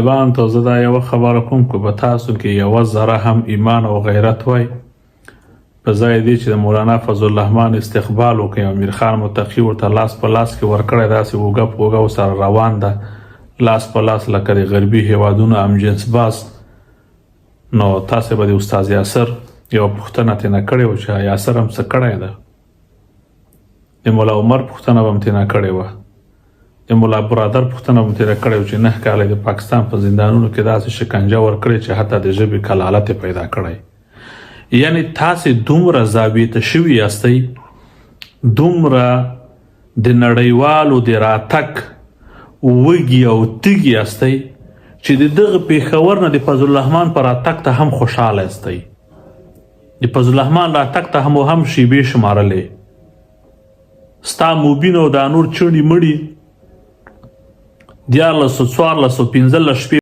طالبان ته زه دا یوه خبره کوم که په تاسو کې یوه ذره هم ایمان او غیرت وای په ځای دی چې د مولانا فضل الرحمن استقبال وکړي او امیر خان متقي ورته لاس په لاس کې ورکړی داسې اوږه په اوږه ورسره روان ده لاس په لاس لکه د غربي هیوادونو امجنس باز نو تاسې به د استاد یاسر یوه پوښتنه ترېنه کړې وه چې یاسر هم څه کړی ده د ملا عمر پوښتنه به هم ترېنه کړې وه د ملا برادر پوښتنه به هم ترېنه کړې وه چې 9 کاله د پاکستان په زندانونو کې داسې شکنجه ورکړې چې حتی د ژبې کلالت یې پیدا کړی یعنی تاسې دومره ضابطه شوي یاستئ دومره د نړیوالو د راتګ وږي او تږي یاستئ چې د دغه پېښور نه د فضل الرحمن په راتګ ته هم خوشحاله یاستئ د فضل الرحمن راتګ ته هم شیبې شمارلې ستا موبین او دا نور چړي مړي 1400 1415 شپې